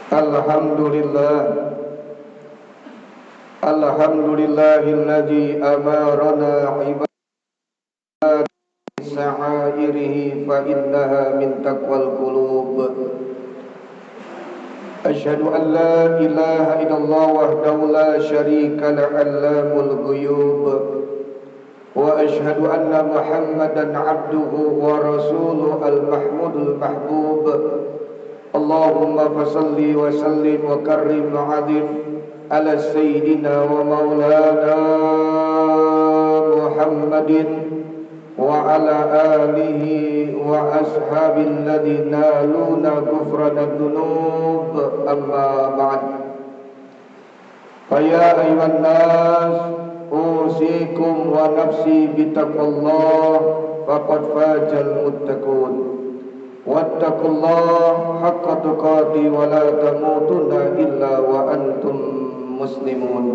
Alhamdulillah, alhamdulillahilladzi amarana ibadati sa'airihi fa innaha min taqwal qulub. Asyhadu an la ilaha illallah wahdahu la syarika lahu allamul ghuyub. Wa asyhadu anna Muhammadan abduhu wa rasuluhu al-mahmudul mahbub. Allahumma fasalli wa sallim wa karrim wa azim ala sayyidina wa maulana Muhammadin wa ala alihi wa ashabil ladina luna ghufrana dhunub, amma ba'd. Fa ya ayyuhan nas usikum wa nafsi bitaqwallah faqad fazal muttaqun. Wattaqullaha haqqa tuqatih wa la tamutunna illa wa antum muslimun.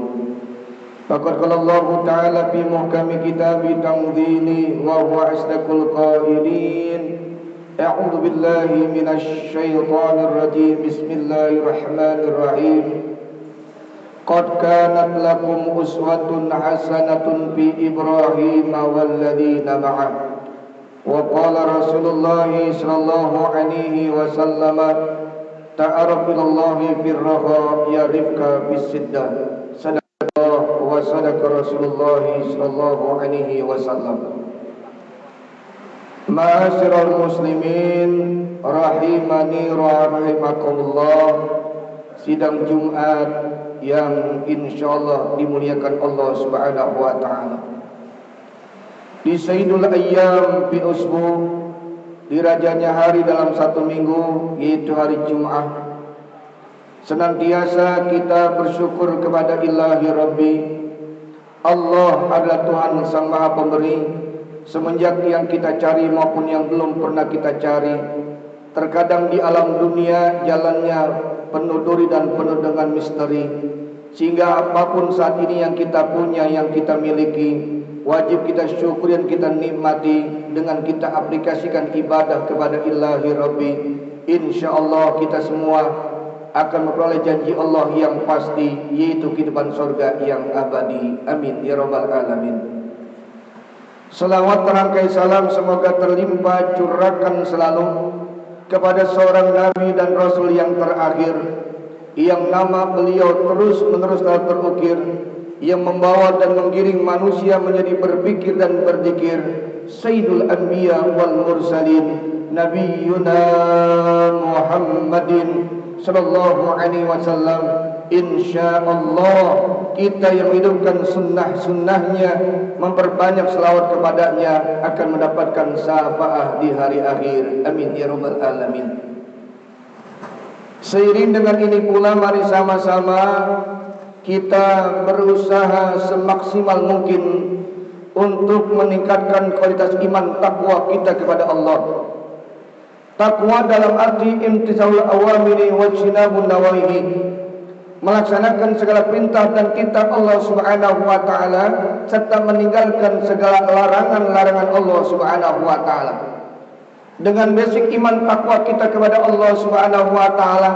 Faqad qala Allah Ta'ala fi muhkami kitabi tanzili wa huwa asdaqul qailin. A'udzu billahi minasy syaithanir rajim. Bismillahirrahmanirrahim. Qad kanat lakum uswatun hasanatun fi Ibrahim wal ladzina ma'ah. Wa qala Rasulullah sallallahu alaihi wasallam, ta'arraf ilallahi fir raha ya'rifka bis siddah. Sadaqallah wa sadaqa Rasulullah sallallahu alaihi wasallam. Ma'asyiral muslimin rahimani wa rahimakumullah. Sidang Jumat yang insyaallah dimuliakan Allah Subhanahu wa taala. Di Sayyidul Ayyam fi usbu, di rajanya hari dalam satu minggu, yaitu hari Jumat, senantiasa kita bersyukur kepada Ilahi Rabbi. Allah adalah Tuhan Sang Maha Pemberi, semenjak yang kita cari maupun yang belum pernah kita cari. Terkadang di alam dunia jalannya penuh duri dan penuh dengan misteri, sehingga apapun saat ini yang kita punya, yang kita miliki, wajib kita syukuri dan kita nikmati dengan kita aplikasikan ibadah kepada Ilahi Rabbi. InsyaAllah kita semua akan memperoleh janji Allah yang pasti, yaitu kehidupan surga yang abadi. Amin ya rabbal alamin. Salawat terangkai salam semoga terlimpah curahkan selalu kepada seorang Nabi dan Rasul yang terakhir, yang nama beliau terus menerus terukir, yang membawa dan menggiring manusia menjadi berpikir dan berzikir, Sayyidul Anbiya wal Mursalin, Nabiyuna Muhammadin sallallahu alaihi wasallam. Insyaallah kita yang hidupkan sunnah-sunnahnya, memperbanyak selawat kepadanya, akan mendapatkan syafaat di hari akhir. Amin ya rabbal alamin. Seiring dengan ini pula, mari sama-sama kita berusaha semaksimal mungkin untuk meningkatkan kualitas iman takwa kita kepada Allah. Takwa dalam arti imtithalul awamiri wa jinabun nawahi, melaksanakan segala perintah dan kitab Allah Subhanahu wa taala serta meninggalkan segala larangan-larangan Allah Subhanahu wa taala. Dengan basic iman takwa kita kepada Allah Subhanahu wa taala,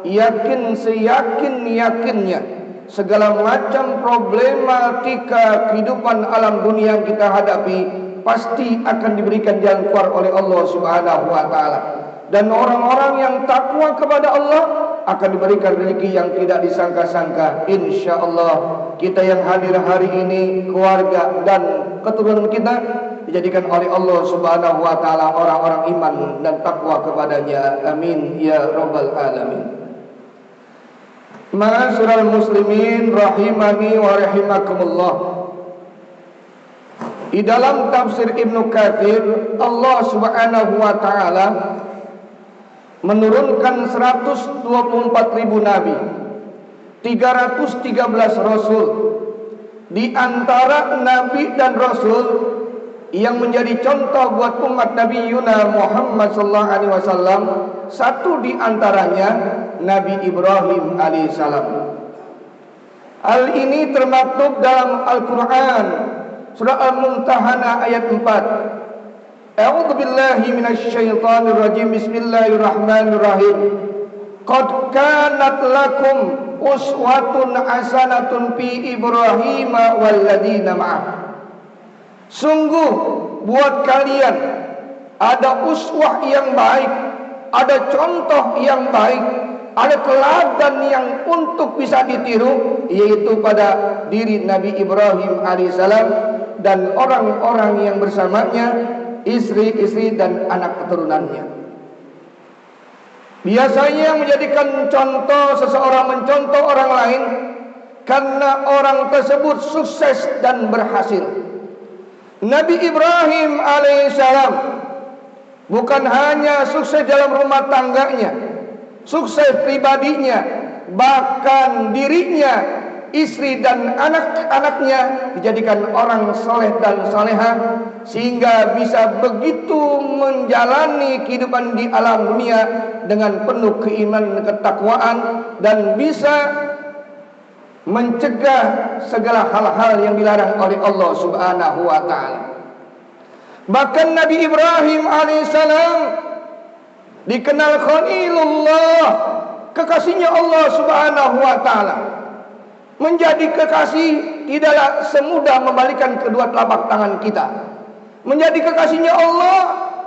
yakin seyakin-yakinnya segala macam problematika kehidupan alam dunia yang kita hadapi pasti akan diberikan jalan keluar oleh Allah Subhanahu wa taala. Dan orang-orang yang takwa kepada Allah akan diberikan rezeki yang tidak disangka-sangka. InsyaAllah kita yang hadir hari ini, keluarga dan keturunan kita, dijadikan oleh Allah Subhanahu wa taala orang-orang iman dan takwa kepadanya. Amin ya rabbal alamin. Ma'asyiral muslimin rahimani wa rahimakumullah. Di dalam tafsir Ibnu Katsir, Allah Subhanahu wa taala menurunkan 124.000 nabi, 313 rasul. Di antara nabi dan rasul yang menjadi contoh buat umat Nabi Muhammad sallallahu alaihi wasallam, satu di antaranya Nabi Ibrahim alaihissalam. Hal ini termaktub dalam Al-Quran, surah Al-Mumtahanah ayat 4. A'udzu billahi minasy syaithanir rajim. Bismillahirrahmanirrahim. Qad kanat lakum uswatun hasanatun fi Ibrahim walladzina ma'ah. Sungguh buat kalian ada uswah yang baik, ada contoh yang baik, ada teladan yang untuk bisa ditiru, yaitu pada diri Nabi Ibrahim alaihissalam dan orang-orang yang bersamanya, istri-istri dan anak keturunannya. Biasanya menjadikan contoh, seseorang mencontoh orang lain karena orang tersebut sukses dan berhasil. Nabi Ibrahim alaihissalam bukan hanya sukses dalam rumah tangganya, sukses pribadinya, bahkan dirinya, istri dan anak-anaknya dijadikan orang soleh dan soleha, sehingga bisa begitu menjalani kehidupan di alam dunia dengan penuh keimanan dan ketakwaan, dan bisa mencegah segala hal-hal yang dilarang oleh Allah Subhanahu wa ta'ala. Bahkan Nabi Ibrahim alaihissalam dikenal Khalilullah, kekasihnya Allah Subhanahu wa ta'ala. Menjadi kekasih tidaklah semudah membalikan kedua telapak tangan kita. Menjadi kekasihnya Allah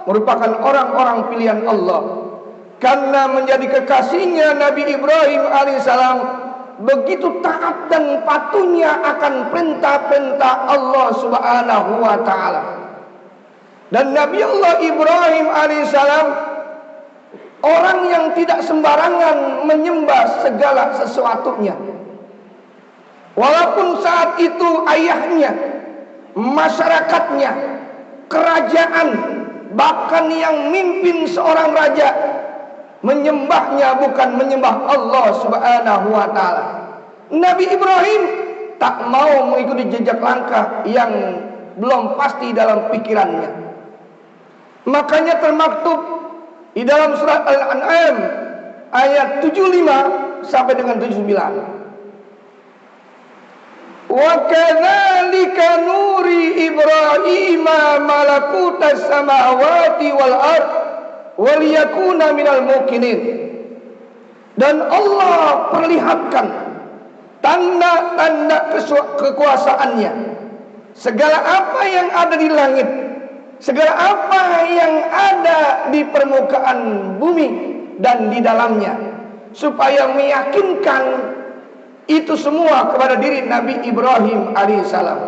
merupakan orang-orang pilihan Allah. Karena menjadi kekasihnya Nabi Ibrahim alaihissalam begitu taat dan patuhnya akan perintah-perintah Allah Subhanahu wa ta'ala. Dan Nabi Allah Ibrahim alaihissalam orang yang tidak sembarangan menyembah segala sesuatunya. Walaupun saat itu ayahnya, masyarakatnya, kerajaan, bahkan yang mimpin seorang raja menyembahnya bukan menyembah Allah Subhanahu wa ta'ala. Nabi Ibrahim tak mau mengikuti jejak langkah yang belum pasti dalam pikirannya. Makanya termaktub di dalam surat Al-An'am ayat 75 sampai dengan 79. Wa kadzalika nuri Ibrahim malakutas samawati wal ard wal yakuna minal muqinin. Dan Allah perlihatkan tanda-tanda kekuasaannya. Segala apa yang ada di langit, segala apa yang ada di permukaan bumi dan di dalamnya, supaya meyakinkan itu semua kepada diri Nabi Ibrahim alaihissalam.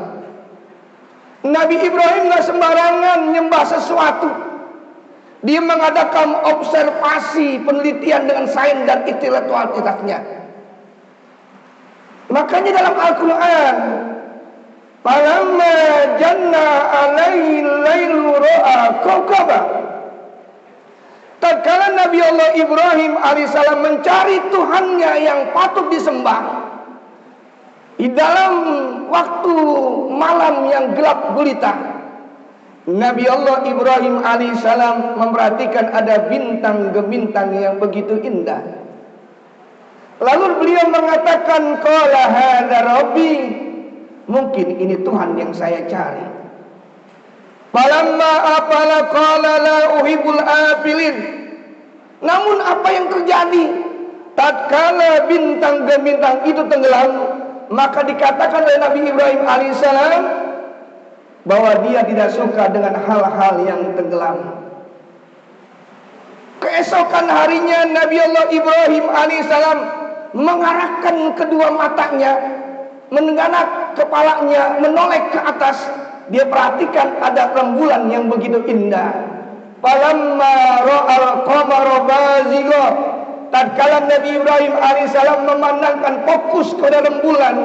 Nabi Ibrahim gak sembarangan nyembah sesuatu. Dia mengadakan observasi, penelitian dengan sains dan intelektualitasnya. Makanya dalam Al-Quran, falamma janna alaihi lailu ra'a kawkaba. Tatkala Nabi Allah Ibrahim alaihissalam mencari Tuhannya yang patut disembah di dalam waktu malam yang gelap gulita, Nabi Allah Ibrahim alaihissalam memperhatikan ada bintang-bintang yang begitu indah. Lalu beliau mengatakan, qala hadza rabbi, mungkin ini Tuhan yang saya cari. Falamma afala qala la uhibbul afilin. Namun apa yang terjadi tatkala bintang-bintang itu tenggelam, maka dikatakan oleh Nabi Ibrahim alaihissalam bahwa dia tidak suka dengan hal-hal yang tenggelam. Keesokan harinya Nabi Allah Ibrahim alaihissalam mengarahkan kedua matanya, menengganak kepalanya, menoleh ke atas. Dia perhatikan ada rembulan yang begitu indah. Falamma ra'al qamara bazigha, tatkala Nabi Ibrahim alaihissalam memandangkan fokus kepada rembulan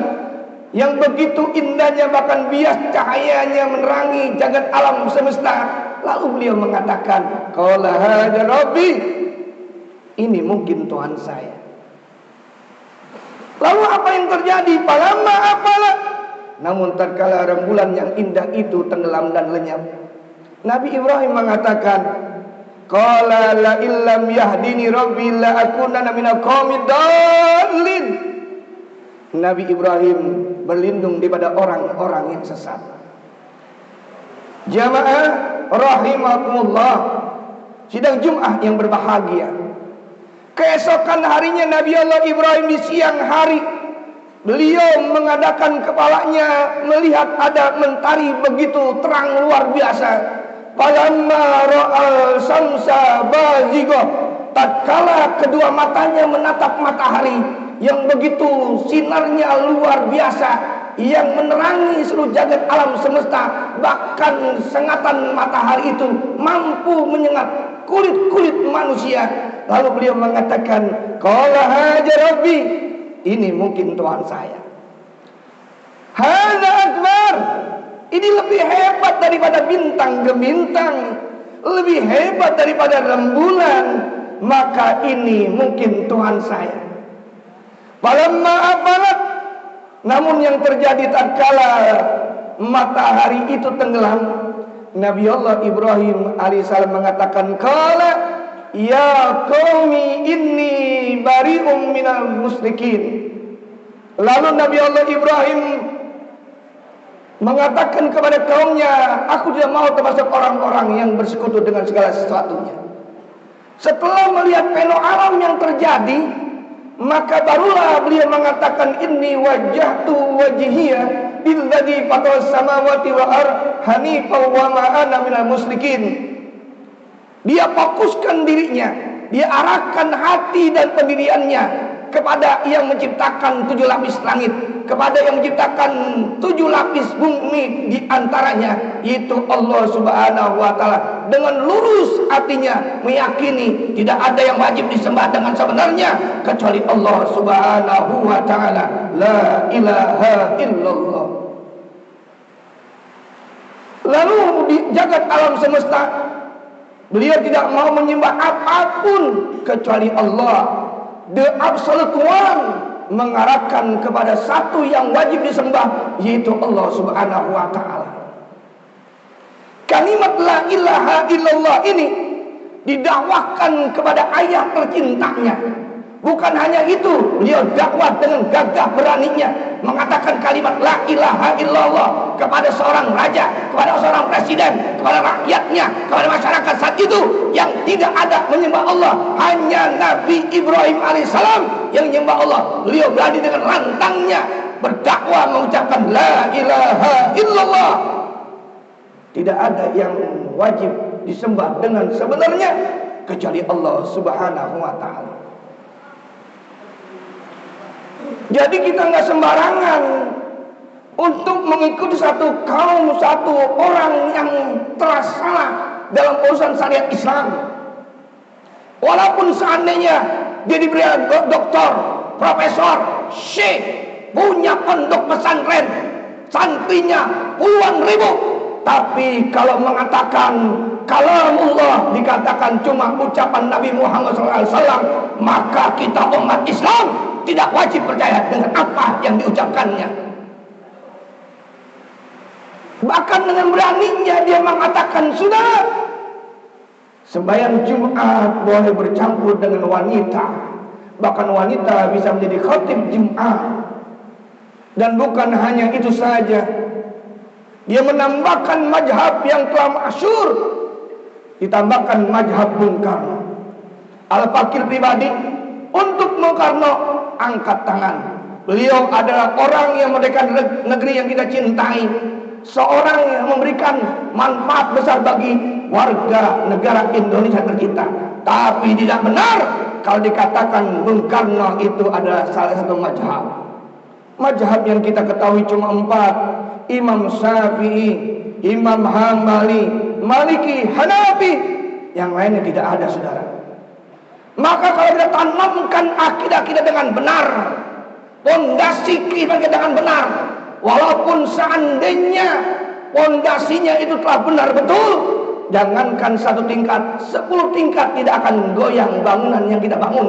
yang begitu indahnya, bahkan bias cahayanya menerangi jagat alam semesta, lalu beliau mengatakan, qala hadza rabbi, ini mungkin Tuhan saya. Lalu apa yang terjadi? Falamma apalah, namun tatkala rembulan yang indah itu tenggelam dan lenyap, Nabi Ibrahim mengatakan, qala la illam yahdini rabbi la akunanna minal qaumid dallin. Nabi Ibrahim berlindung daripada orang-orang yang sesat. Jamaah rahimakumullah, sidang Jumat yang berbahagia. Keesokan harinya Nabi Allah Ibrahim di siang hari, beliau mengadakan kepalanya melihat ada mentari begitu terang luar biasa. Falamma ra'al samsa bazighah, tatkala kedua matanya menatap matahari yang begitu sinarnya luar biasa, yang menerangi seluruh jagat alam semesta, bahkan sengatan matahari itu mampu menyengat kulit-kulit manusia. Lalu beliau mengatakan, qala hadza rabbi, ini mungkin Tuhan saya. Hadza akbar, ini lebih hebat daripada bintang gemintang, lebih hebat daripada rembulan, maka ini mungkin Tuhan saya. Falamma afalat, namun yang terjadi tatkala matahari itu tenggelam, Nabi Allah Ibrahim alaihissalam mengatakan, qala ya qaumi inni bari'um minal musyrikin. Lalu Nabi Allah Ibrahim mengatakan kepada kaumnya, aku tidak mau termasuk orang-orang yang bersekutu dengan segala sesuatunya. Setelah melihat fenomena alam yang terjadi, maka barulah beliau mengatakan, inni wajjahtu wajhiya lilladzi fataras samawati wal ardh hanifan wa ma ana minal musyrikin. Dia fokuskan dirinya, dia arahkan hati dan pendiriannya kepada yang menciptakan 7 lapis langit, kepada yang menciptakan 7 lapis bumi di antaranya, yaitu Allah Subhanahu wa taala. Dengan lurus hatinya meyakini tidak ada yang wajib disembah dengan sebenarnya kecuali Allah Subhanahu wa taala. La ilaha illallah. Lalu di jagat alam semesta, beliau tidak mau menyembah apapun kecuali Allah, the absolute one, mengarahkan kepada satu yang wajib disembah, yaitu Allah Subhanahu wa taala. Kalimat la ilaha illallah ini didakwahkan kepada ayah tercintanya. Bukan hanya itu, beliau dakwah dengan gagah beraninya mengatakan kalimat la ilaha illallah kepada seorang raja, kepada seorang presiden, kepada rakyatnya, kepada masyarakat saat itu yang tidak ada menyembah Allah, hanya Nabi Ibrahim alaihissalam yang menyembah Allah. Beliau berani dengan lantangnya berdakwah mengucapkan la ilaha illallah. Tidak ada yang wajib disembah dengan sebenarnya kecuali Allah Subhanahu wa taala. Jadi kita nggak sembarangan untuk mengikuti satu kaum, satu orang yang telah salah dalam urusan syariat Islam. Walaupun seandainya dia diberi doktor, profesor, syekh, punya pondok pesantren, santrinya puluhan ribu, tapi kalau mengatakan kalamullah dikatakan cuma ucapan Nabi Muhammad SAW, maka kita umat Islam tidak wajib percaya dengan apa yang diucapkannya. Bahkan dengan beraninya dia mengatakan, sudah, sembahyang Jumat boleh bercampur dengan wanita, bahkan wanita bisa menjadi khatib Jumat. Dan bukan hanya itu saja, dia menambahkan mazhab yang telah masyhur, ditambahkan mazhab Bung Karno. Al-Fakir pribadi untuk Bung Karno angkat tangan. Beliau adalah orang yang merdeka negeri yang kita cintai, seorang yang memberikan manfaat besar bagi warga negara Indonesia tercinta. Tapi tidak benar kalau dikatakan Bung Karno itu adalah salah satu mazhab. Mazhab yang kita ketahui cuma 4: Imam Syafi'i, Imam Hambali, Maliki, Hanafi. Yang lainnya tidak ada, saudara. Maka kalau kita tanamkan akidah kita dengan benar, pondasi kita dengan benar, walaupun seandainya pondasinya itu telah benar betul, jangankan 1 tingkat, 10 tingkat tidak akan goyang bangunan yang kita bangun.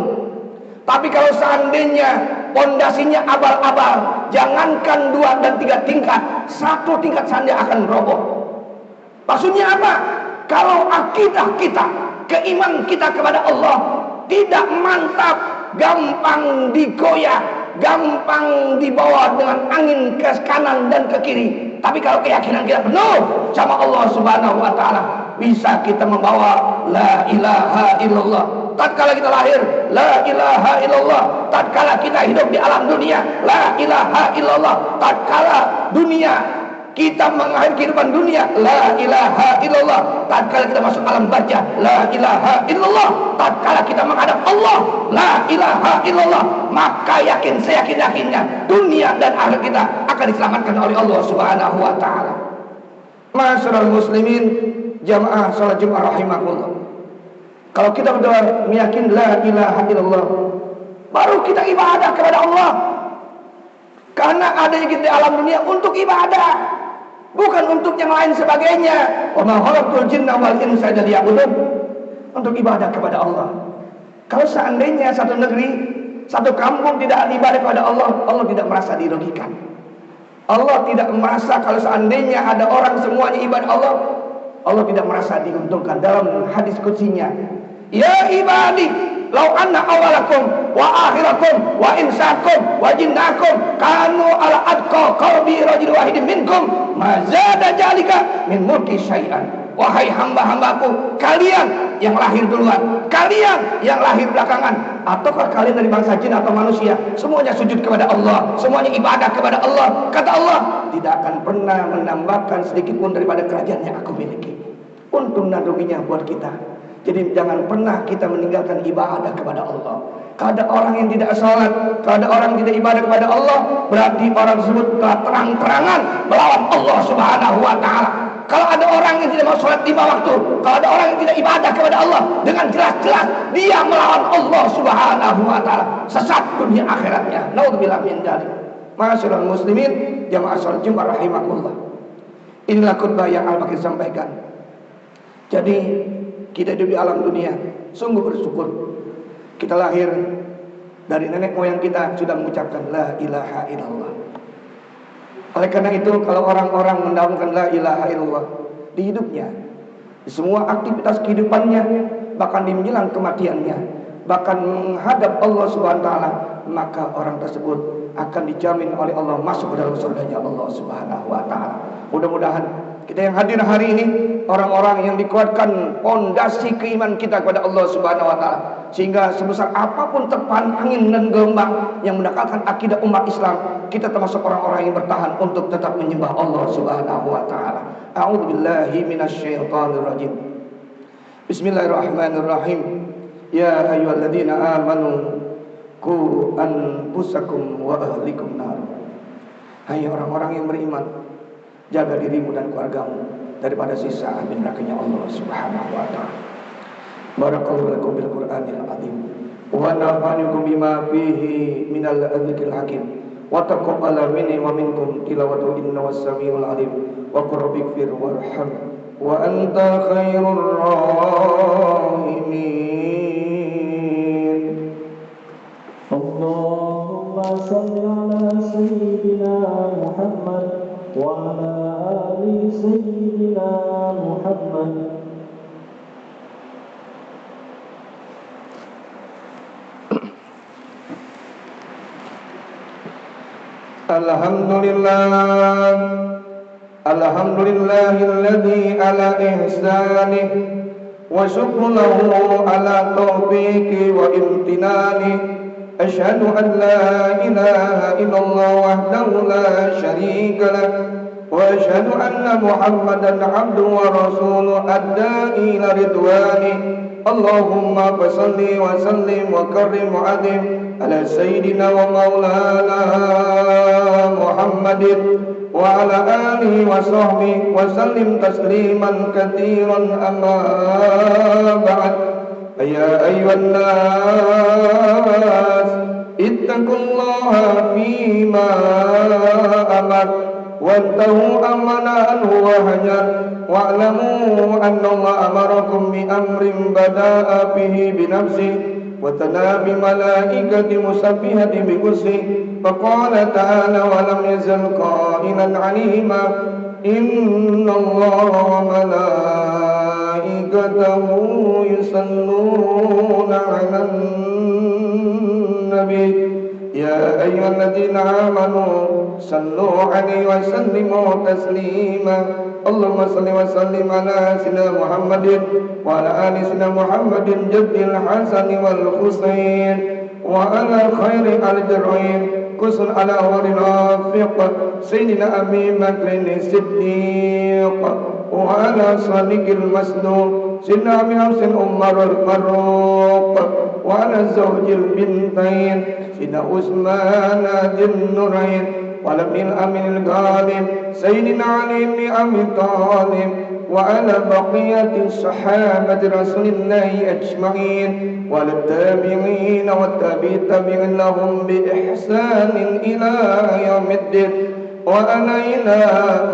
Tapi kalau seandainya pondasinya abal-abal, jangankan 2 dan 3 tingkat, 1 tingkat saja akan roboh. Maksudnya apa? Kalau akidah kita, keimanan kita kepada Allah tidak mantap, gampang digoyah, gampang dibawa dengan angin ke kanan dan ke kiri. Tapi kalau keyakinan kita penuh sama Allah Subhanahu wa taala, bisa kita membawa la ilaha illallah tatkala kita lahir, la ilaha illallah. Tatkala kita hidup di alam dunia, la ilaha illallah. Tatkala dunia kita mengakhiri kehidupan dunia, la ilaha illallah. Tatkala kita masuk alam barzah, la ilaha illallah. Tatkala kita menghadap Allah, la ilaha illallah. Maka yakin, seyakin-yakinnya dunia dan akhirat kita akan diselamatkan oleh Allah Subhanahu wa taala. Ma'asyiral muslimin, jamaah salat Jumat rahimakumullah. Kalau kita berdoa meyakini la ilaha illallah, baru kita ibadah kepada Allah. Karena adanya kita di alam dunia untuk ibadah, bukan untuk yang lain sebagainya. Wa ma khalaqtul jinna wal insa illa liya'budun. Untuk ibadah kepada Allah. Kalau seandainya satu negeri, satu kampung tidak ibadah kepada Allah, Allah tidak merasa dirugikan. Allah tidak merasa kalau seandainya ada orang semuanya ibadah Allah, Allah tidak merasa diuntungkan. Dalam hadis qudsinya, ya ibadi, lau anna awalakum wa akhirakum wa insakum wa jinnakum kanu ala adqa qalbi rajul wahidin minkum mazada jalika min mulki syai'an. Wahai hamba-hambaku, kalian yang lahir duluan, kalian yang lahir belakangan, ataukah kalian dari bangsa jin atau manusia, semuanya sujud kepada Allah, semuanya ibadah kepada Allah. Kata Allah, tidak akan pernah menambahkan sedikit pun daripada kerajaan yang aku miliki. Untung dan ruginya buat kita. Jadi jangan pernah kita meninggalkan ibadah kepada Allah. Kalau ada orang yang tidak sholat, kalau ada orang yang tidak ibadah kepada Allah, berarti orang tersebut telah terang-terangan melawan Allah Subhanahu wa taala. Kalau ada orang yang tidak mau sholat 5 waktu, kalau ada orang yang tidak ibadah kepada Allah, dengan jelas-jelas dia melawan Allah Subhanahu wa taala. Sesat dunia akhiratnya. Naudzubillah min dzalik. Ma'asyiral muslimin, jamaah salat Jumat rahimakumullah. Inilah khutbah yang Al-Baqir sampaikan. Jadi kita hidup di alam dunia, sungguh bersyukur. Kita lahir dari nenek moyang kita sudah mengucapkan la ilaha illallah. Oleh karena itu, kalau orang-orang mendahulukan la ilaha illallah di hidupnya, di semua aktivitas kehidupannya, bahkan di menjelang kematiannya, bahkan menghadap Allah Subhanahu wa taala, maka orang tersebut akan dijamin oleh Allah masuk ke dalam surganya Allah Subhanahu wa taala. Mudah-mudahan kita yang hadir hari ini, orang-orang yang dikuatkan pondasi keimanan kita kepada Allah Subhanahu wa taala, sehingga sebesar apapun terpaan angin dan gelombang yang mendekatkan akidah umat Islam, kita termasuk orang-orang yang bertahan untuk tetap menyembah Allah Subhanahu wa taala. A'udzubillahi minasyaitonir rajim. Bismillahirrahmanirrahim. Ya ayyuhalladzina amanu qu anfusakum wa ahlikum nar. Hai orang-orang yang beriman, jaga dirimu dan keluargamu daripada siksa api nerakanya Allah Subhanahu wa taala. Barakallahu lakum bil Qur'anil azim wa nafa'akum bima fihi minal dzikril hakim wa taqabbala minni wa minkum tilawatu innahu was-sami'ul alim wa qur rabbighfir warham wa anta khairur rahimin. Allahumma shalli ala sayyidina Muhammad wa ala ali sayyidina Muhammad. Alhamdulillahilladzi ala ihsanih wa syukru lahu ala taufiqi wa imtinani. Asyhadu an la ilaha illallah wahdahu la syarika lah wa asyhadu anna Muhammadan abduhu wa rasuluhu ad-da'i ila ridwani. Allahumma salli wa sallim wa karrim wa adim ala sayyidina wa maulana Muhammadin wa ala alihi wa sahbihi wa sallim tasliman katsiran amma ba'd. Ya ayyuhan nas ittaqullaha fima amar wantahu amana anhu wa hajar wa'lamu anna Allah amarakum bi amrin bada'a bihi bi nafsihi wa tana bi malaikati musabbihati bi kursihi faqala ta'ala wa lam yazal qa'ilan 'alima inna Allah wa malaikatahu yusalluna 'alan nabi ya ayyuhalladzina amanu sallu 'alaihi wa sallimu taslima. اللهم صل وسلم على سيدنا محمد وعلى آل سيدنا محمد جد الحسن والحسين وعلى خير الجرين كسر على ور الرافق سيدنا أبي بكر الصديق وعلى صادق المصدوق سيدنا أبي حفص عمر الفاروق وعلى زوج البنتين سيدنا عثمان ذي النورين وعلى ابن الأمين الغالب سيدنا علي بن أبي طالب وعلى بقية الصحابة رسول الله أجمعين وعلى التابعين والتابعين لهم بإحسان إلى يوم الدين وألينا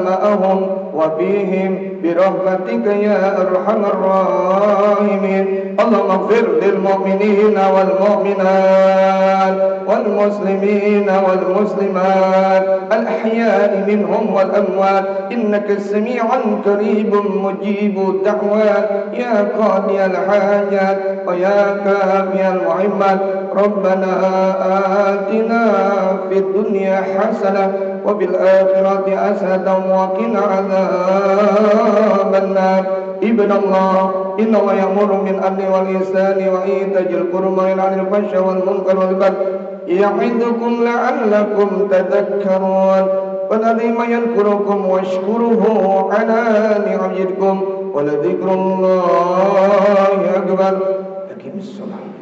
معهم وفيهم برحمتك يا أرحم الراحمين اللهم اغفر للمؤمنين والمؤمنات والمسلمين والمسلمات الأحياء منهم والأموات إنك سميع قريب مجيب الدعوات يا قاضي الحاجات ويا كافي المهمات ربنا آتنا في الدنيا حسنة وفي الآخرة حسنة وقنا عذاب النار عباد الله إن الله يأمر بالعدل والإحسان وإيتاء ذي القربى وينهى عن الفحشاء والمنكر والبغي يعظكم لعلكم تذكرون فالذين يذكركم واشكروه على نعمتكم ولذكر الله أكبر. أقم الصلاة.